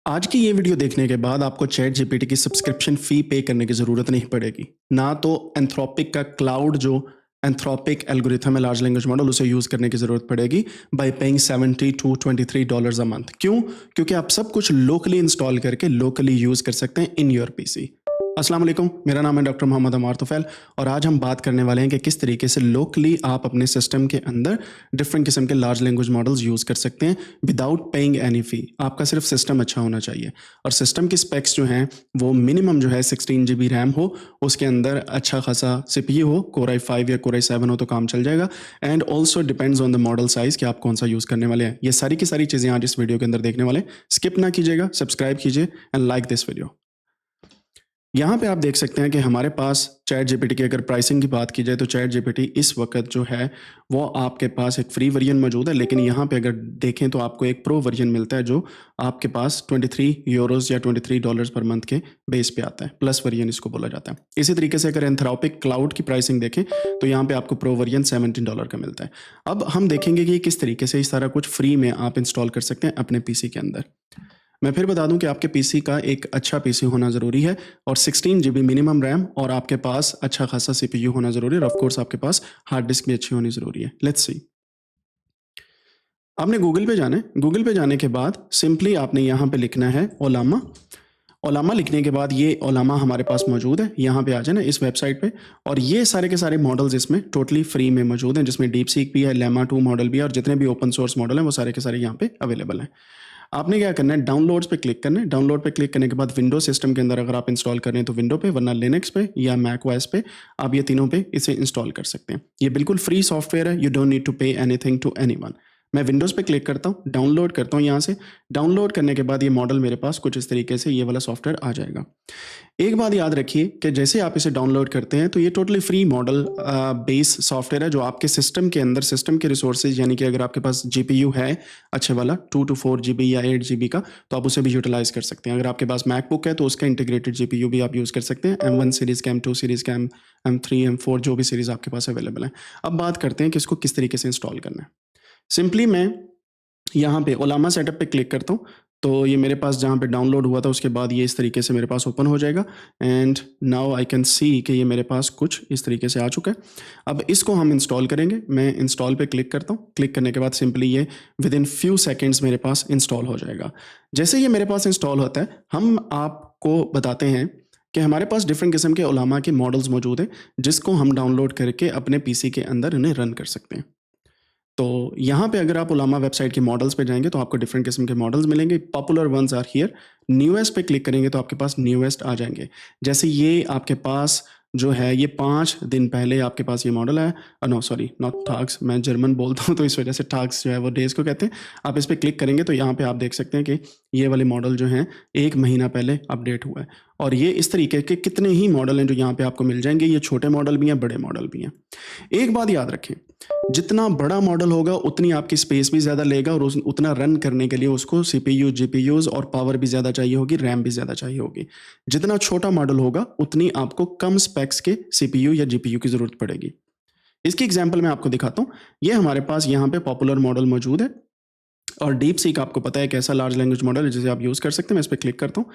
आज की ये वीडियो देखने के बाद आपको चैट जीपीटी की सब्सक्रिप्शन फ़ी पे करने की ज़रूरत नहीं पड़ेगी। ना तो एंथ्रोपिक का क्लाउड जो एंथ्रोपिक एल्गोरिथम है लार्ज लैंग्वेज मॉडल उसे यूज़ करने की ज़रूरत पड़ेगी by paying 70 to $23 a month. क्यों? क्योंकि आप सब कुछ लोकली इंस्टॉल करके लोकली यूज़ कर सकते हैं इन योर पीसी। अस्सलाम वालेकुम, मेरा नाम है डॉक्टर मोहम्मद अमार तुफ़ैल और आज हम बात करने वाले हैं कि किस तरीके से लोकली आप अपने सिस्टम के अंदर डिफरेंट किस्म के लार्ज लैंग्वेज मॉडल्स यूज़ कर सकते हैं विदाउट पेइंग एनी फ़ी। आपका सिर्फ सिस्टम अच्छा होना चाहिए और सिस्टम की स्पेक्स जो हैं वो मिनिमम जो है 16 GB रैम हो, उसके अंदर अच्छा खासा सीपीयू हो, कोर i5 या कोर i7 हो तो काम चल जाएगा। And also depends on the model size कि आप कौन सा यूज़ करने वाले हैं। ये सारी की सारी चीज़ें आज इस वीडियो के अंदर देखने वाले हैं। स्किप ना कीजिएगा, सब्सक्राइब कीजिए एंड लाइक दिस वीडियो। यहाँ पे आप देख सकते हैं कि हमारे पास चैट जीपीटी की अगर प्राइसिंग की बात की जाए तो चैट जीपीटी इस वक्त जो है वो आपके पास एक फ्री वर्जन मौजूद है, लेकिन यहाँ पे अगर देखें तो आपको एक प्रो वर्जन मिलता है जो आपके पास 23 यूरोज़ या $23 पर मंथ के बेस पे आता है। प्लस वर्जन इसको बोला जाता है। इसी तरीके से अगर एंथ्रोपिक क्लाउड की प्राइसिंग देखें तो यहाँ पे आपको प्रो वर्जन $17 का मिलता है। अब हम देखेंगे कि किस तरीके से इस सारा कुछ फ्री में आप इंस्टॉल कर सकते हैं अपने पीसी के अंदर। मैं फिर बता दूं कि आपके पीसी का एक अच्छा पीसी होना ज़रूरी है और 16 जीबी मिनिमम रैम और आपके पास अच्छा खासा सीपीयू होना ज़रूरी है और ऑफ कोर्स आपके पास हार्ड डिस्क भी अच्छी होनी ज़रूरी है। Let's see. आपने गूगल पे जाना है। गूगल पे जाने के बाद सिंपली आपने यहाँ पे लिखना है ओलामा। ओलामा लिखने के बाद ये ओलामा हमारे पास मौजूद है। यहाँ पे आ जाना इस वेबसाइट पे और ये सारे के सारे मॉडल्स इसमें टोटली फ्री में मौजूद हैं, जिसमें डीप सीक भी है, लेमा 2 मॉडल भी है और जितने भी ओपन सोर्स मॉडल हैं वो सारे के सारे यहाँ पे अवेलेबल हैं। आपने क्या करना है, डाउनलोड्स पे क्लिक करना है। डाउनलोड पे क्लिक करने के बाद विंडो सिस्टम के अंदर अगर आप इंस्टॉल कर रहे हैं तो विंडो पे, वरना लिनक्स पे या मैक ओएस पे आप ये तीनों पे इसे इंस्टॉल कर सकते हैं। ये बिल्कुल फ्री सॉफ्टवेयर है, you don't need to pay anything to anyone. मैं विंडोज़ पे क्लिक करता हूँ, डाउनलोड करता हूँ यहाँ से। डाउनलोड करने के बाद ये मॉडल मेरे पास कुछ इस तरीके से ये वाला सॉफ्टवेयर आ जाएगा। एक बात याद रखिए कि जैसे आप इसे डाउनलोड करते हैं तो ये totally free model base software है जो आपके सिस्टम के अंदर सिस्टम के रिसोर्सेज, यानी कि अगर आपके पास जीपीयू है अच्छे वाला 2 टू 4 जीबी या 8 जीबी का, तो आप उसे भी यूटिलाइज कर सकते हैं। अगर आपके पास मैकबुक है तो उसका इंटीग्रेटेड जीपीयू भी आप यूज़ कर सकते हैं। M1 सीरीज़ का, M2 सीरीज़ का, M3 M4 जो भी सीरीज़ आपके पास अवेलेबल है। अब बात करते हैं कि इसको किस तरीके से इंस्टॉल करना है। सिंपली मैं यहाँ पे ओलामा सेटअप पे क्लिक करता हूँ, तो ये मेरे पास जहाँ पे डाउनलोड हुआ था उसके बाद ये इस तरीके से मेरे पास ओपन हो जाएगा and now I can see कि ये मेरे पास कुछ इस तरीके से आ चुका है। अब इसको हम इंस्टॉल करेंगे। मैं इंस्टॉल पे क्लिक करता हूँ। क्लिक करने के बाद सिंपली ये विद इन फ्यू सेकेंड्स मेरे पास इंस्टॉल हो जाएगा। जैसे ये मेरे पास इंस्टॉल होता है हम आपको बताते हैं कि हमारे पास डिफरेंट किस्म के ओलामा के मॉडल्स मौजूद हैं जिसको हम डाउनलोड करके अपने पीसी के अंदर इन्हें रन कर सकते हैं। तो यहाँ पे अगर आप उलामा वेबसाइट के मॉडल्स पे जाएँगे तो आपको डिफरेंट किस्म के मॉडल्स मिलेंगे। Popular ones are here. Newest पे क्लिक करेंगे तो आपके पास न्यूएस्ट आ जाएँगे। जैसे ये आपके पास जो है ये 5 दिन पहले आपके पास ये मॉडल है। नो सॉरी, नॉट टास्क, मैं जर्मन बोलता हूँ तो इस वजह से टास्क जो है वो डेज़ को कहते हैं। आप इस पे क्लिक करेंगे तो यहाँ पे आप देख सकते हैं कि ये वाले मॉडल जो हैं 1 महीना पहले अपडेट हुआ है और ये इस तरीके के कितने ही मॉडल हैं जो यहाँ पे आपको मिल जाएँगे। ये छोटे मॉडल भी हैं, बड़े मॉडल भी हैं। एक बात याद रखें, जितना बड़ा मॉडल होगा उतनी आपकी स्पेस भी ज़्यादा लेगा और उतना रन करने के लिए उसको सीपीयू, जीपीयूज़ और पावर भी ज़्यादा चाहिए होगी, रैम भी ज़्यादा चाहिए होगी। जितना छोटा मॉडल होगा उतनी आपको कम स्पेक्स के सीपीयू या जीपीयू की ज़रूरत पड़ेगी। इसकी एग्जांपल मैं आपको दिखाता हूँ। ये हमारे पास यहाँ पे पॉपुलर मॉडल मौजूद है और डीप सीक आपको पता है कैसा लार्ज लैंग्वेज मॉडल है जिसे आप यूज़ कर सकते हैं। मैं इस पे क्लिक करता हूँ।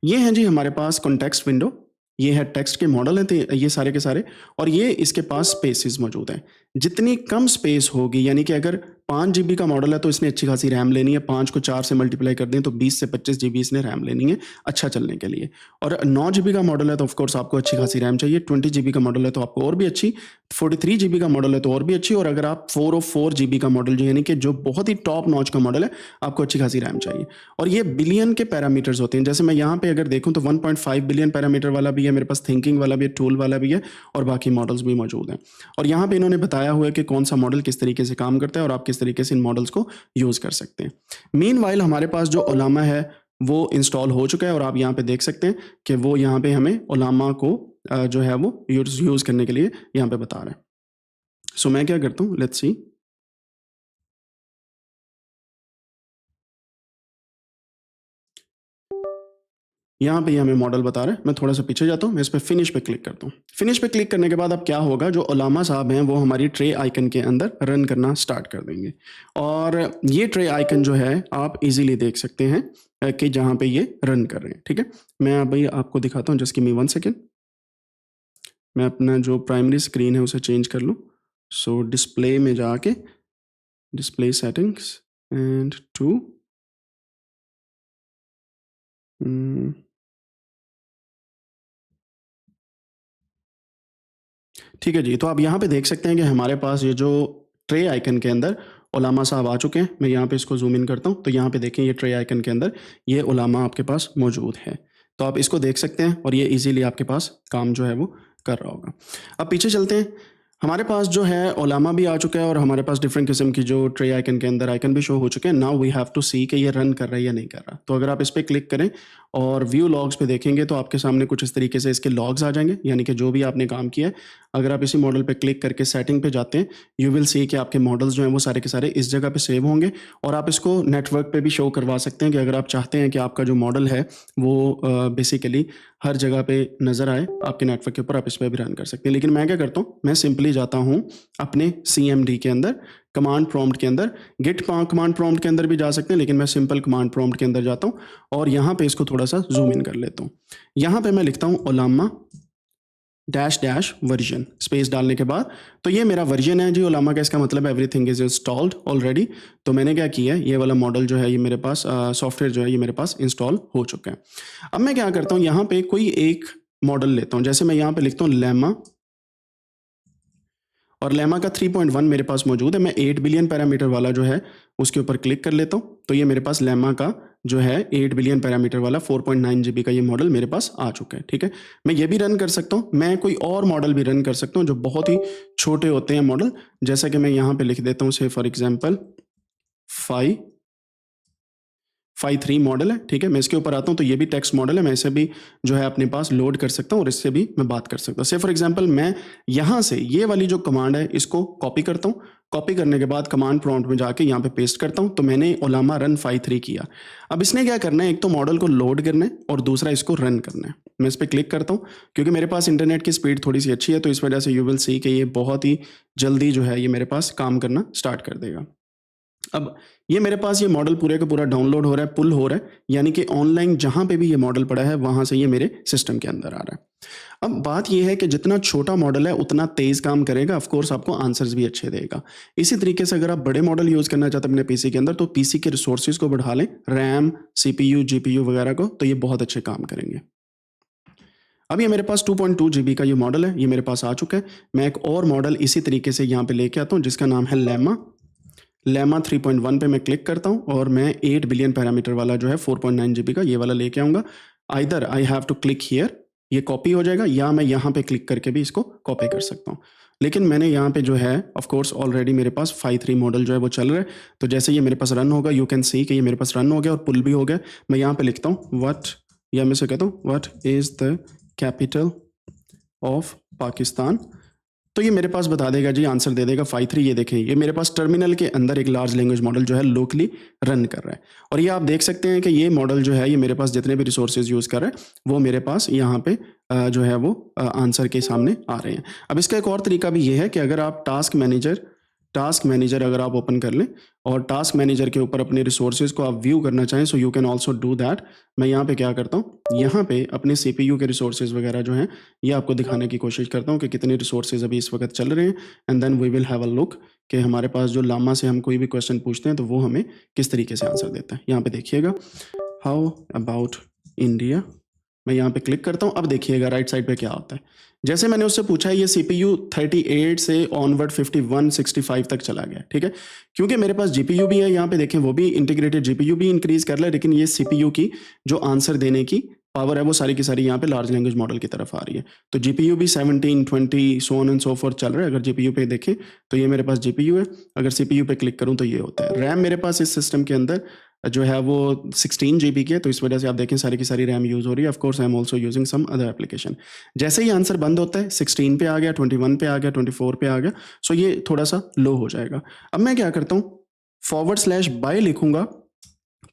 ये हैं जी हमारे पास कॉन्टेक्स्ट विंडो। ये है टेक्स्ट के मॉडल हैं तो ये सारे के सारे और ये इसके पास स्पेसेस मौजूद हैं। जितनी कम स्पेस होगी, यानी कि अगर 5 जीबी का मॉडल है तो इसने अच्छी खासी रैम लेनी है। 5 को 4 से मल्टीप्लाई कर दें तो 20 से 25 जीबी इसने रैम लेनी है अच्छा चलने के लिए। और 9 जीबी का मॉडल है तो ऑफ कोर्स आपको अच्छी खासी रैम चाहिए। 20 जीबी का मॉडल है तो आपको और भी अच्छी। 43 जीबी का मॉडल है तो और भी अच्छी। और अगर आप 404 जीबी का मॉडल जो यानी कि जो बहुत ही टॉप नॉच का मॉडल है, आपको अच्छी खासी रैम चाहिए। और ये बिलियन के पैरामीटर्स होते हैं। जैसे मैं यहाँ पे अगर देखूँ तो 1.5 बिलियन पैरामीटर वाला भी है मेरे पास, थिंकिंग वाला भी है, टूल वाला भी है और बाकी मॉडल्स भी मौजूद हैं। और यहाँ पे इन्होंने बताया हुआ है कि कौन सा मॉडल किस तरीके से काम करता है और आप किस तरीके से इन मॉडल्स को यूज़ कर सकते हैं। मीनवाइल हमारे पास जो ओलामा है वो इंस्टॉल हो चुका है और आप यहाँ पे देख सकते हैं कि वो यहाँ पे हमें ओलामा को जो है वो यूज़ करने के लिए यहाँ पे बता रहा है। सो मैं क्या करता हूँ, लेट्स सी। यहाँ पे ये हमें मॉडल बता रहा है। मैं थोड़ा सा पीछे जाता हूँ, मैं इस पर फिनिश पे क्लिक करता हूँ। फिनिश पे क्लिक करने के बाद अब क्या होगा, जो ओलामा साहब हैं वो हमारी ट्रे आइकन के अंदर रन करना स्टार्ट कर देंगे। और ये ट्रे आइकन जो है आप इजीली देख सकते हैं कि जहाँ पे ये रन कर रहे हैं। ठीक है, मैं अभी आपको दिखाता हूँ, जस्ट गिव मी 1 सेकेंड। मैं अपना जो प्राइमरी स्क्रीन है उसे चेंज कर लूँ। सो डिस्प्ले में जाके डिस्प्ले सेटिंग्स एंड टू ठीक है जी। तो आप यहाँ पे देख सकते हैं कि हमारे पास ये जो ट्रे आइकन के अंदर ओलामा साहब आ चुके हैं। मैं यहाँ पे इसको जूम इन करता हूँ, तो यहाँ पे देखें ये ट्रे आइकन के अंदर ये ओलामा आपके पास मौजूद है। तो आप इसको देख सकते हैं और ये इजीली आपके पास काम जो है वो कर रहा होगा। अब पीछे चलते हैं। हमारे पास जो है ओलामा भी आ चुका है और हमारे पास डिफरेंट किस्म की जो ट्रे आइकन के अंदर आइकन भी शो हो चुके हैं। नाउ वी हैव टू सी कि ये रन कर रहा है या नहीं कर रहा। तो अगर आप इस पर क्लिक करें और व्यू लॉग्स पे देखेंगे तो आपके सामने कुछ इस तरीके से इसके लॉग्स आ जाएंगे, यानी कि जो भी आपने काम किया है। अगर आप इसी मॉडल पे क्लिक करके सेटिंग पे जाते हैं, यू विल सी कि आपके मॉडल्स जो हैं वो सारे के सारे इस जगह पे सेव होंगे। और आप इसको नेटवर्क पे भी शो करवा सकते हैं कि अगर आप चाहते हैं कि आपका जो मॉडल है वो बेसिकली हर जगह पे नज़र आए आपके नेटवर्क के ऊपर, आप इस पर भी रन कर सकते हैं। लेकिन मैं क्या करता हूँ, मैं सिंपली जाता हूँ अपने CMD के अंदर, कमांड प्रॉम्प्ट के अंदर। गिट कमांड प्रॉम्प्ट के अंदर भी जा सकते हैं, लेकिन मैं सिंपल कमांड प्रॉम्प्ट के अंदर जाता हूँ और यहाँ पे इसको थोड़ा सा जूम इन कर लेता हूँ। यहाँ पे मैं लिखता हूँ ओलामा डैश डैश वर्जन, स्पेस डालने के बाद। तो ये मेरा वर्जन है जी ओलामा का, इसका मतलब एवरीथिंग इज इंस्टॉल्ड ऑलरेडी। तो मैंने क्या किया है, ये वाला मॉडल जो है ये मेरे पास सॉफ्टवेयर जो है ये मेरे पास इंस्टॉल हो चुका है। अब मैं क्या करता हूँ, यहाँ पे कोई एक मॉडल लेता हूँ। जैसे मैं यहाँ पे लिखता हूँ लेमा, और लेमा का 3.1 मेरे पास मौजूद है। मैं 8 बिलियन पैरामीटर वाला जो है उसके ऊपर क्लिक कर लेता हूँ। तो ये मेरे पास लेमा का जो है 8 बिलियन पैरामीटर वाला 4.9 GB का ये मॉडल मेरे पास आ चुका है। ठीक है, मैं ये भी रन कर सकता हूँ, मैं कोई और मॉडल भी रन कर सकता हूँ जो बहुत ही छोटे होते हैं मॉडल। जैसा कि मैं यहाँ पे लिख देता हूँ, से फॉर एग्जाम्पल 5.3 मॉडल है। ठीक है, मैं इसके ऊपर आता हूँ तो ये भी टेक्स्ट मॉडल है। मैं इसे भी जो है अपने पास लोड कर सकता हूँ और इससे भी मैं बात कर सकता हूँ। से फॉर एग्जांपल मैं यहाँ से ये वाली जो कमांड है इसको कॉपी करता हूँ। कॉपी करने के बाद कमांड प्रॉम्प्ट में जाके यहाँ पे पेस्ट करता हूँ। तो मैंने ओलामा रन 5.3 किया। अब इसने क्या करना है, एक तो मॉडल को लोड करना है और दूसरा इसको रन करना है। मैं इस पर क्लिक करता हूँ, क्योंकि मेरे पास इंटरनेट की स्पीड थोड़ी सी अच्छी है, तो इस वजह से यू विल सी कि ये बहुत ही जल्दी जो है ये मेरे पास काम करना स्टार्ट कर देगा। अब ये मेरे पास ये मॉडल पूरे का पूरा डाउनलोड हो रहा है, पुल हो रहा है, यानी कि ऑनलाइन जहाँ पे भी ये मॉडल पड़ा है वहाँ से ये मेरे सिस्टम के अंदर आ रहा है। अब बात ये है कि जितना छोटा मॉडल है उतना तेज़ काम करेगा, ऑफ कोर्स आपको आंसर्स भी अच्छे देगा। इसी तरीके से अगर आप बड़े मॉडल यूज़ करना चाहते हैं अपने पीसी के अंदर, तो पीसी के रिसोर्सेज को बढ़ा लें, रैम, CPU, GPU वगैरह को, तो ये बहुत अच्छे काम करेंगे। अब ये मेरे पास 2.2 GB का ये मॉडल है, ये मेरे पास आ चुका है। मैं एक और मॉडल इसी तरीके से यहाँ पे लेके आता हूँ जिसका नाम है लेमा 3.1 पे मैं क्लिक करता हूँ और मैं 8 बिलियन पैरामीटर वाला जो है 4.9 GB का ये वाला लेके आऊँगा। Either I have to click here, ये कॉपी हो जाएगा, या मैं यहाँ पे क्लिक करके भी इसको कॉपी कर सकता हूँ। लेकिन मैंने यहाँ पे जो है ऑफ कोर्स ऑलरेडी मेरे पास 5.3 मॉडल जो है वो चल रहा है। तो जैसे ये मेरे पास रन होगा, यू कैन सी कि ये मेरे पास रन हो गया और पुल भी हो गया। मैं यहाँ पे लिखता हूँ व्हाट, या मैं से कहता हूँ what is the capital of Pakistan. तो ये मेरे पास बता देगा जी, आंसर दे देगा 5.3। ये देखें, ये मेरे पास टर्मिनल के अंदर एक लार्ज लैंग्वेज मॉडल जो है लोकली रन कर रहा है। और ये आप देख सकते हैं कि ये मॉडल जो है ये मेरे पास जितने भी रिसोर्सेज यूज़ कर रहा है वो मेरे पास यहाँ पे जो है वो आंसर के सामने आ रहे हैं। अब इसका एक और तरीका भी ये है कि अगर आप टास्क मैनेजर अगर आप ओपन कर लें और टास्क मैनेजर के ऊपर अपने रिसोर्सेज को आप व्यू करना चाहें, सो you can also do that. मैं यहाँ पे क्या करता हूँ, यहाँ पे अपने CPU के रिसोर्सेज वगैरह जो हैं ये आपको दिखाने की कोशिश करता हूँ कि कितने रिसोर्सेज अभी इस वक्त चल रहे हैं। And then we will have a look कि हमारे पास जो लामा से हम कोई भी क्वेश्चन पूछते हैं तो वो हमें किस तरीके से आंसर देता है। यहाँ पे देखिएगा, हाउ अबाउट इंडिया, मैं यहाँ पे क्लिक करता हूँ। अब देखिएगा राइट साइड पे क्या होता है। जैसे मैंने उससे पूछा है, ये CPU 38 से ऑनवर्ड 51, 65 तक चला गया। ठीक है, क्योंकि मेरे पास GPU भी है, यहाँ पे देखें वो भी इंटीग्रेटेड GPU भी इंक्रीज कर रहा है, लेकिन ये CPU की जो आंसर देने की पावर है वो सारी की सारी यहाँ पे लार्ज लैंग्वेज मॉडल की तरफ आ रही है। तो GPU भी 17, 20 so on and so fourth चल रहा है। अगर GPU पे देखें तो ये मेरे पास GPU है, अगर CPU पे क्लिक करूँ तो ये होता है। रैम मेरे पास इस सिस्टम के अंदर जो है वो 16 GB की है, तो इस वजह से आप देखें सारी की सारी रैम यूज़ हो रही है। Of course I am also using some other application. जैसे ही आंसर बंद होता है 16 पे आ गया, 21 पे आ गया, 24 पे आ गया, सो ये थोड़ा सा लो हो जाएगा। अब मैं क्या करता हूँ, /by लिखूंगा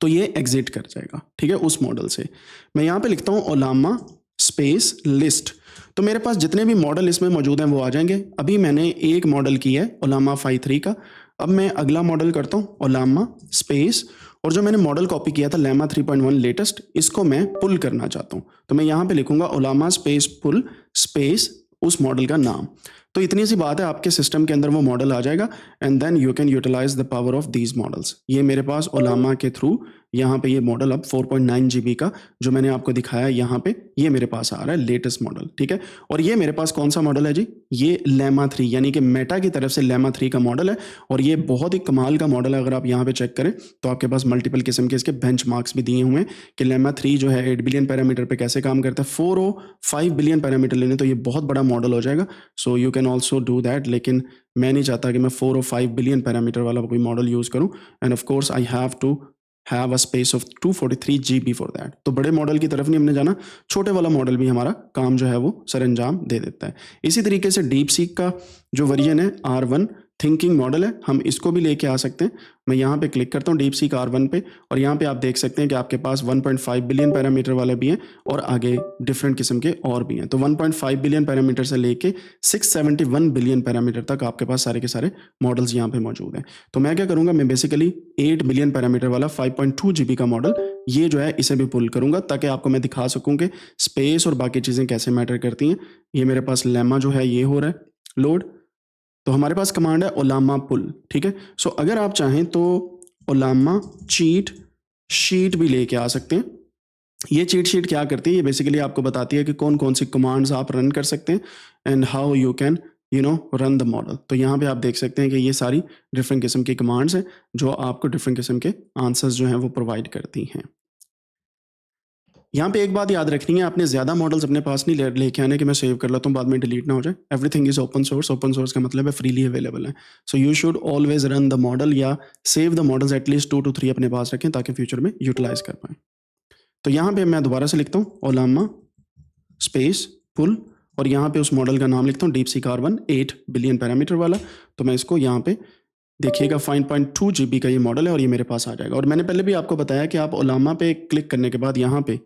तो ये एग्जिट कर जाएगा, ठीक है, उस मॉडल से। मैं यहाँ पे लिखता हूँ ओलामा स्पेस लिस्ट, तो मेरे पास जितने भी मॉडल इसमें मौजूद हैं वो आ जाएंगे। अभी मैंने एक मॉडल किया है ओलामा 5.3 का। अब मैं अगला मॉडल करता हूँ ओलामा स्पेस, और जो मैंने मॉडल कॉपी किया था लेमा 3.1 लेटेस्ट, इसको मैं पुल करना चाहता हूँ। तो मैं यहाँ पे लिखूंगा ओलामा स्पेस पुल स्पेस उस मॉडल का नाम। तो इतनी सी बात है, आपके सिस्टम के अंदर वो मॉडल आ जाएगा and then you can utilize the power of these models. ये मेरे पास ओलामा के थ्रू यहाँ पे ये मॉडल अब 4.9 GB का जो मैंने आपको दिखाया यहाँ पे, ये मेरे पास आ रहा है लेटेस्ट मॉडल, ठीक है। और ये मेरे पास कौन सा मॉडल है जी, ये लेमा 3 यानी कि मेटा की तरफ से लेमा 3 का मॉडल है। और ये बहुत ही कमाल का मॉडल है। अगर आप यहाँ पे चेक करें तो आपके पास मल्टीपल किस्म के इसके बेंचमार्क्स भी दिए हुए हैं कि लेमा 3 जो है 8 बिलियन पैरामीटर पे कैसे काम करता है। 405 बिलियन पैरामीटर लेने तो ये बहुत बड़ा मॉडल हो जाएगा। सो you can also do that, लेकिन मैं नहीं चाहता कि मैं 405 बिलियन पैरामीटर वाला कोई मॉडल यूज़ करूँ। And of course I have to have a space of 243 GB for that. तो बड़े मॉडल की तरफ नहीं हमने जाना, छोटे वाला मॉडल भी हमारा काम जो है वो सर अंजाम दे देता है। इसी तरीके से डीप सीक का जो वर्जन है R1 थिंकिंग मॉडल है, हम इसको भी लेके आ सकते हैं। मैं यहाँ पे क्लिक करता हूँ डीप सीक R1 पे, और यहाँ पे आप देख सकते हैं कि आपके पास 1.5 बिलियन पैरामीटर वाले भी हैं और आगे डिफरेंट किस्म के और भी हैं। तो 1.5 बिलियन पैरामीटर से लेके 671 बिलियन पैरामीटर तक आपके पास सारे के सारे मॉडल्स यहाँ पे मौजूद हैं। तो मैं क्या करूँगा, मैं बेसिकली 8 बिलियन पैरामीटर वाला 5.2 GB का मॉडल ये जो है इसे भी पुल करूँगा, ताकि आपको मैं दिखा सकूँ कि स्पेस और बाकी चीज़ें कैसे मैटर करती हैं। ये मेरे पास लेमा जो है ये हो रहा है लोड। तो हमारे पास कमांड है ओलामा पुल, ठीक है। सो अगर आप चाहें तो ओलामा चीट शीट भी लेके आ सकते हैं। ये चीट शीट क्या करती है, ये बेसिकली आपको बताती है कि कौन कौन सी कमांड्स आप रन कर सकते हैं and how you can run the model. तो यहाँ पे आप देख सकते हैं कि ये सारी डिफरेंट किस्म की कमांड्स हैं जो आपको डिफरेंट किस्म के आंसर्स जो हैं वो प्रोवाइड करती हैं। यहाँ पे एक बात याद रखनी है, आपने ज़्यादा मॉडल्स अपने पास नहीं लेके आने कि मैं सेव कर लेता हूँ बाद में डिलीट ना हो जाए। Everything is open source. Open source का मतलब है फ्रीली अवेलेबल है। So you should always run the model या save the models at least 2 to 3 अपने पास रखें ताकि फ्यूचर में यूटिलाइज कर पाएँ। तो यहाँ पे मैं दोबारा से लिखता हूँ ओलामा स्पेस पुल, और यहाँ पे उस मॉडल का नाम लिखता हूँ deep seek R1 8 billion parameter वाला। तो मैं इसको यहाँ पे देखिएगा 5.2 GB का ये मॉडल है और ये मेरे पास आ जाएगा। और मैंने पहले भी आपको बताया कि आप ओलामा पे क्लिक करने के बाद यहाँ पे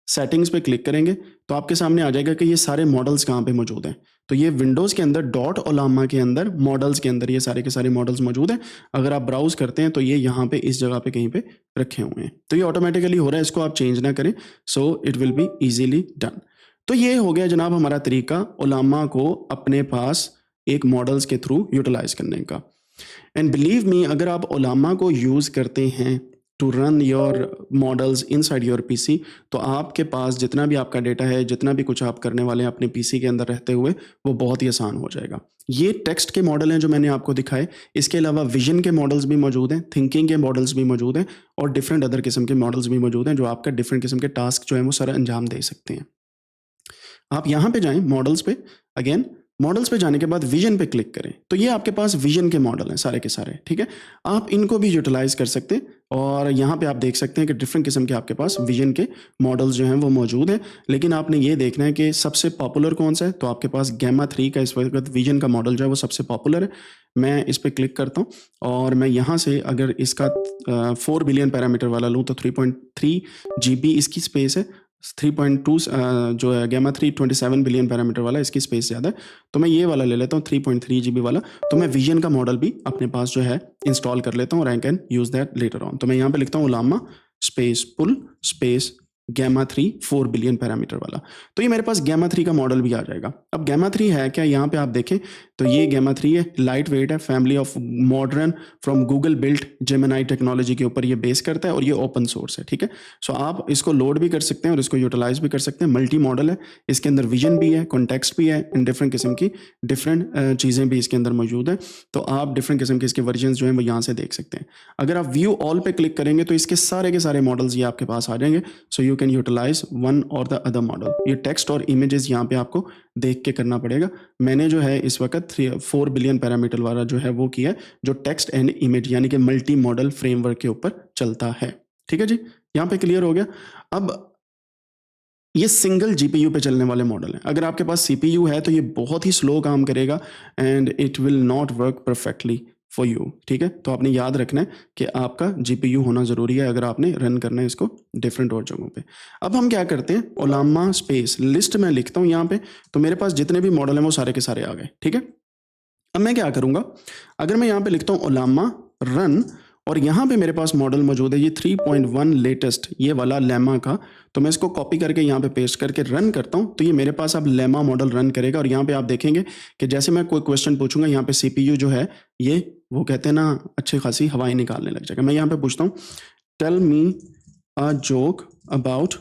सेटिंग्स पे क्लिक करेंगे तो आपके सामने आ जाएगा कि ये सारे मॉडल्स कहाँ पे मौजूद हैं। तो ये विंडोज़ के अंदर डॉट ओलामा के अंदर मॉडल्स के अंदर ये सारे के सारे मॉडल्स मौजूद हैं। अगर आप ब्राउज करते हैं तो ये यहाँ पे इस जगह पे कहीं पे रखे हुए हैं। तो ये ऑटोमेटिकली हो रहा है, इसको आप चेंज ना करें। So it will be easily done. तो ये हो गया जनाब हमारा तरीका ओलामा को अपने पास एक मॉडल्स के थ्रू यूटिलाइज करने का। एंड बिलीव मी, अगर आप ओलामा को यूज़ करते हैं to run your models inside your PC, तो आपके पास जितना भी आपका डेटा है, जितना भी कुछ आप करने वाले हैं अपने पीसी के अंदर रहते हुए, वो बहुत ही आसान हो जाएगा। ये टेक्स्ट के मॉडल हैं जो मैंने आपको दिखाए। इसके अलावा विजन के मॉडल्स भी मौजूद हैं, थिंकिंग के मॉडल्स भी मौजूद हैं, और डिफरेंट अदर किस्म के मॉडल्स भी मौजूद हैं जो आपका डिफरेंट किस्म के टास्क जो है वो सर अंजाम दे सकते हैं। आप यहाँ पे जाएं मॉडल्स पे, अगेन मॉडल्स पे जाने के बाद विजन पे क्लिक करें तो ये आपके पास विजन के मॉडल हैं सारे के सारे, ठीक है। आप इनको भी यूटिलाइज कर सकते हैं और यहाँ पे आप देख सकते हैं कि डिफरेंट किस्म के आपके पास विजन के मॉडल्स जो हैं वो मौजूद हैं। लेकिन आपने ये देखना है कि सबसे पॉपुलर कौन सा है, तो आपके पास गैमा 3 का इस वक्त विजन का मॉडल जो है वो सबसे पॉपुलर है। मैं इस पर क्लिक करता हूँ और मैं यहाँ से अगर इसका 4 बिलियन पैरामीटर वाला लूँ तो 3.3 GB इसकी स्पेस है। 3.2 जो है गैमा 3 27 बिलियन पैरामीटर वाला, इसकी स्पेस ज़्यादा है। तो मैं ये वाला ले लेता हूँ 3.3 GB वाला। तो मैं विजन का मॉडल भी अपने पास जो है इंस्टॉल कर लेता हूँ और I can use that later on. तो मैं यहाँ पे लिखता हूँ ओलामा स्पेस पुल स्पेस गैमा 3 4 बिलियन पैरामीटर वाला। तो ये मेरे पास गैमा 3 का मॉडल भी आ जाएगा। अब गैमा 3 है क्या, यहाँ पे आप देखें तो ये गैमा 3 है, लाइट वेट है, family of modern from Google built Gemini technology के ऊपर ये बेस करता है और ये ओपन सोर्स है, ठीक है। सो आप इसको लोड भी कर सकते हैं और इसको यूटिलाइज भी कर सकते हैं। मल्टी मॉडल है, इसके अंदर विजन भी है, कॉन्टेक्स्ट भी है, इन डिफरेंट किस्म की डिफरेंट चीज़ें भी इसके अंदर मौजूद है। तो आप डिफरेंट किस्म के इसके वर्जन जो हैं वो यहाँ से देख सकते हैं। अगर आप व्यू ऑल पे क्लिक करेंगे तो इसके सारे के सारे मॉडल्स ये आपके पास आ जाएंगे। So you can utilize one or the other model. ये टेक्स्ट और इमेजेस यहाँ पे आपको देख के करना पड़ेगा। मैंने जो है इस वक्त 4 बिलियन पैरामीटर वाला जो है वो किया है, जो टेक्स्ट एंड इमेज यानी कि मल्टी मॉडल फ्रेमवर्क के ऊपर चलता है, ठीक है जी। यहाँ पे क्लियर हो गया। अब ये सिंगल जीपीयू पे चलने वाले मॉडल हैं। अगर आपके पास सीपीयू है तो ये बहुत ही स्लो काम करेगा and it will not work perfectly for you, ठीक है। तो आपने याद रखना है कि आपका GPU होना ज़रूरी है अगर आपने रन करना है इसको डिफरेंट और जगहों पे। अब हम क्या करते हैं, ओलामा स्पेस लिस्ट में लिखता हूँ यहाँ पे, तो मेरे पास जितने भी मॉडल हैं वो सारे के सारे आ गए, ठीक है। अब मैं क्या करूँगा, अगर मैं यहाँ पे लिखता हूँ ओलामा रन, और यहाँ पे मेरे पास मॉडल मौजूद है ये 3.1 लेटेस्ट, ये वाला लेमा का, तो मैं इसको कॉपी करके यहाँ पे पेस्ट करके रन करता हूँ, तो ये मेरे पास अब लेमा मॉडल रन करेगा। और यहाँ पे आप देखेंगे कि जैसे मैं कोई क्वेश्चन पूछूंगा, यहाँ पे CPU जो है ये, वो कहते हैं ना, अच्छी खासी हवाएं निकालने लग जाएगा। मैं यहाँ पे पूछता हूँ tell me a joke about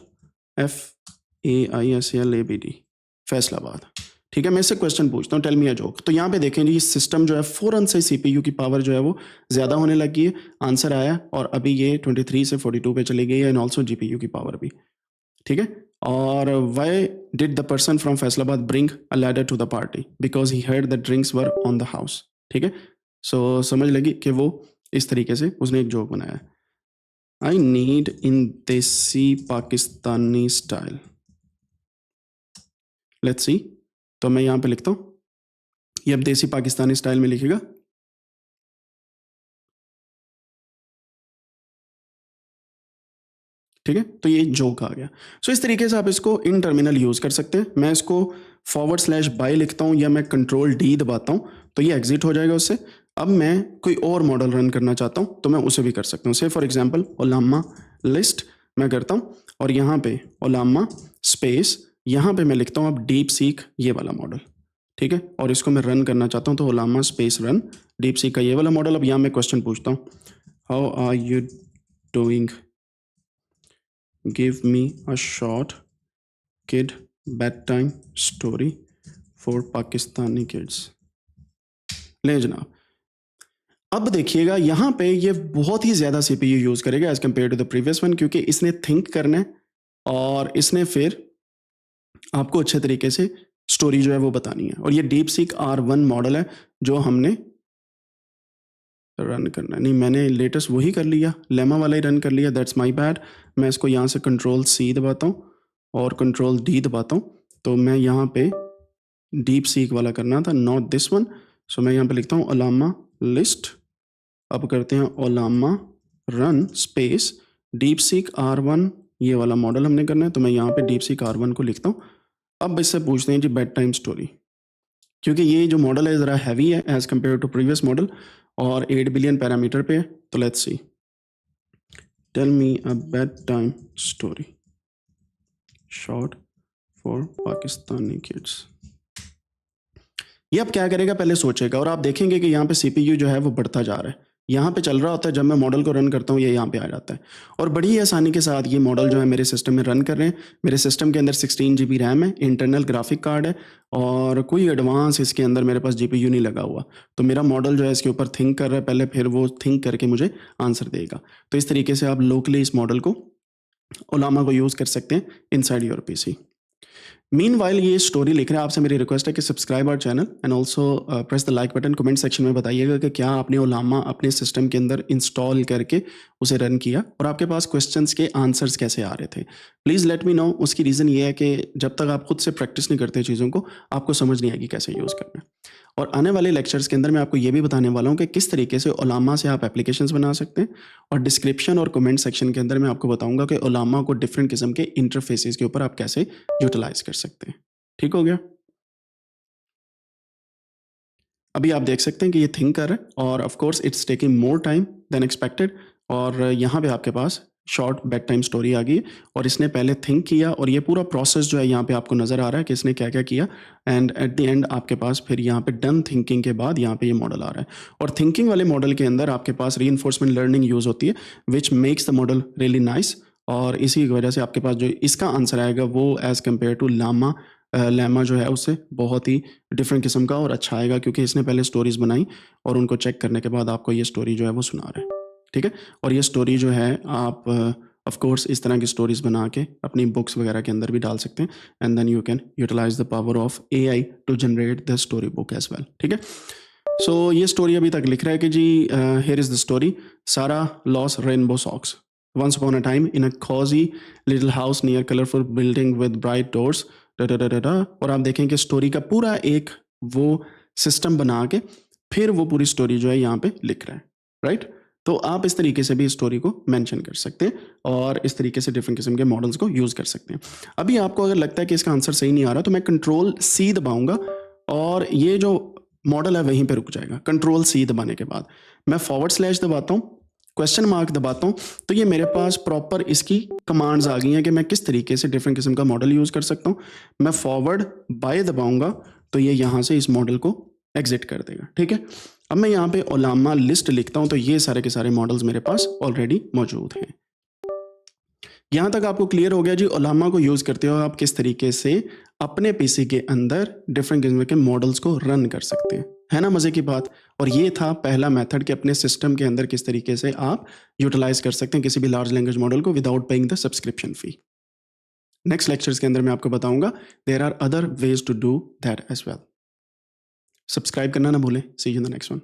FAISLABD Faisalabad, ठीक है। मैं इससे क्वेश्चन पूछता हूँ टेल मी अ जोक, तो यहाँ पे देखें जी सिस्टम जो है फ़ौरन से CPU की पावर जो है वो ज़्यादा होने लगी है, आंसर आया और अभी ये 23 से 42 पे चली गई है, एंड ऑल्सो GPU की पावर भी, ठीक है। और why did the person from Faisalabad bring a ladder to the party, because he heard the drinks were on the house, ठीक है। सो समझ लगी कि वो इस तरीके से उसने एक जोक बनाया है, आई नीड इन देसी पाकिस्तानी स्टाइल, लेट्स सी। तो मैं यहाँ पे लिखता हूँ, ये अब देसी पाकिस्तानी स्टाइल में लिखेगा, ठीक है। तो ये जोक आ गया। सो इस तरीके से आप इसको इन टर्मिनल यूज़ कर सकते हैं। मैं इसको /by लिखता हूँ या मैं Ctrl+D दबाता हूँ तो ये एग्जिट हो जाएगा उससे। अब मैं कोई और मॉडल रन करना चाहता हूँ तो मैं उसे भी कर सकता हूँ। से फॉर एग्जांपल ओलामा लिस्ट मैं करता हूँ और यहाँ पे ओलामा स्पेस, यहाँ पे मैं लिखता हूँ अब डीप सीक ये वाला मॉडल, ठीक है। और इसको मैं रन करना चाहता हूँ तो ओलामा स्पेस रन डीप सीक का ये वाला मॉडल। अब यहाँ मैं क्वेश्चन पूछता हूँ, how are you doing, give me a short kid bedtime story for Pakistani kids। ले जनाब, अब देखिएगा यहाँ पे ये बहुत ही ज़्यादा CPU यूज़ करेगा as compare to the previous one, क्योंकि इसने थिंक करना है और इसने फिर आपको अच्छे तरीके से स्टोरी जो है वो बतानी है। और ये डीप सीक R1 मॉडल है जो हमने रन करना है। नहीं, मैंने लेटेस्ट वही कर लिया, लेमा वाला ही रन कर लिया, दैट्स माय बैड। मैं इसको यहाँ से Ctrl+C दबाता हूँ और Ctrl+D दबाता हूँ, तो मैं यहाँ पे डीप सीक वाला करना था, नॉट दिस वन। सो मैं यहाँ पे लिखता हूँ ओलामा लिस्ट, अब करते हैं Ollama run space DeepSeek R1, ये वाला मॉडल हमने करना है, तो मैं यहाँ पे डीप सीक R1 को लिखता हूँ। अब इससे पूछते हैं जी बेड टाइम स्टोरी, क्योंकि ये जो मॉडल है ज़रा हैवी है as compare to previous model और 8 बिलियन पैरामीटर पे है। तो let's see, tell me a bed time story short for Pakistani kids. ये अब क्या करेगा, पहले सोचेगा और आप देखेंगे कि यहाँ पे CPU जो है वो बढ़ता जा रहा है। यहाँ पे चल रहा होता है, जब मैं मॉडल को रन करता हूँ ये यहाँ पे आ जाता है और बड़ी ही आसानी के साथ ये मॉडल जो है मेरे सिस्टम में रन कर रहे हैं। मेरे सिस्टम के अंदर 16 GB रैम है, इंटरनल ग्राफिक कार्ड है और कोई एडवांस इसके अंदर मेरे पास GPU नहीं लगा हुआ। तो मेरा मॉडल जो है इसके ऊपर थिंक कर रहा है पहले, फिर वो थिंक करके मुझे आंसर देगा। तो इस तरीके से आप लोकली इस मॉडल को, ओलामा को यूज़ कर सकते हैं इनसाइड योर PC। मीनवाइल ये स्टोरी लिख रहे हैं, आपसे मेरी रिक्वेस्ट है कि subscribe our channel and also press the like button. Comment section में बताइएगा कि क्या आपने ओलामा अपने सिस्टम के अंदर इंस्टॉल करके उसे रन किया और आपके पास क्वेश्चंस के आंसर्स कैसे आ रहे थे। Please let me know. उसकी रीज़न ये है कि जब तक आप खुद से प्रैक्टिस नहीं करते चीज़ों को, आपको समझ नहीं आएगी कैसे यूज़ करना है। और आने वाले लेक्चर्स के अंदर मैं आपको ये भी बताने वाला हूँ कि किस तरीके से ओलामा से आप एप्लीकेशंस बना सकते हैं, और डिस्क्रिप्शन और कमेंट सेक्शन के अंदर मैं आपको बताऊंगा कि ओलामा को डिफरेंट किस्म के इंटरफेसेस के ऊपर आप कैसे यूटिलाइज कर सकते हैं। ठीक हो गया। अभी आप देख सकते हैं कि ये थिंक कर रहा है और of course it's taking more time then expected. और यहाँ पे आपके पास शॉर्ट बेड टाइम स्टोरी आ गई है और इसने पहले थिंक किया और ये पूरा प्रोसेस जो है यहाँ पे आपको नज़र आ रहा है कि इसने क्या क्या किया, एंड एट द एंड आपके पास फिर यहाँ पे डन थिंकिंग के बाद यहाँ पे ये मॉडल आ रहा है। और थिंकिंग वाले मॉडल के अंदर आपके पास रीइंफोर्समेंट लर्निंग यूज़ होती है which makes the model really nice, और इसी की वजह से आपके पास जो इसका आंसर आएगा वो एज़ कम्पेयर टू लेमा जो है उससे बहुत ही डिफरेंट किस्म का और अच्छा आएगा, क्योंकि इसने पहले स्टोरीज बनाई और उनको चेक करने के बाद आपको ये स्टोरी जो है वो सुना रहा है। ठीक है। और ये स्टोरी जो है आप ऑफ कोर्स इस तरह की स्टोरीज बना के अपनी बुक्स वगैरह के अंदर भी डाल सकते हैं, and then you can utilize the power of AI to generate the story book as well. ठीक है। सो ये स्टोरी अभी तक लिख रहा है कि जी हियर इज द स्टोरी, सारा loss rainbow socks. Once upon a time in a cozy little house near colorful building with bright doors, और आप देखें कि स्टोरी का पूरा एक वो सिस्टम बना के फिर वो पूरी स्टोरी जो है यहाँ पे लिख रहा है, राइट? तो आप इस तरीके से भी स्टोरी को मेंशन कर सकते हैं और इस तरीके से डिफरेंट किस्म के मॉडल्स को यूज़ कर सकते हैं। अभी आपको अगर लगता है कि इसका आंसर सही नहीं आ रहा तो मैं कंट्रोल सी दबाऊंगा और ये जो मॉडल है वहीं पे रुक जाएगा। कंट्रोल सी दबाने के बाद मैं फॉरवर्ड स्लैश दबाता हूँ, क्वेश्चन मार्क दबाता हूँ, तो ये मेरे पास प्रॉपर इसकी कमांड्स आ गई हैं कि मैं किस तरीके से डिफरेंट किस्म का मॉडल यूज़ कर सकता हूँ। मैं फॉरवर्ड बाय दबाऊंगा तो ये यहाँ से इस मॉडल को एग्जिट कर देगा, ठीक है। अब मैं यहाँ पे ओलामा लिस्ट लिखता हूँ तो ये सारे के सारे मॉडल्स मेरे पास ऑलरेडी मौजूद हैं। यहाँ तक आपको क्लियर हो गया जी ओलामा को यूज़ करते हो आप किस तरीके से अपने पीसी के अंदर डिफरेंट किस्म के मॉडल्स को रन कर सकते हैं, है ना मज़े की बात। और ये था पहला मेथड कि अपने सिस्टम के अंदर किस तरीके से आप यूटिलाइज कर सकते हैं किसी भी लार्ज लैंग्वेज मॉडल को without paying the subscription fee. Next lectures के अंदर मैं आपको बताऊंगा there are other ways to do that as well. Subscribe करना ना भूलें। See you in the next one.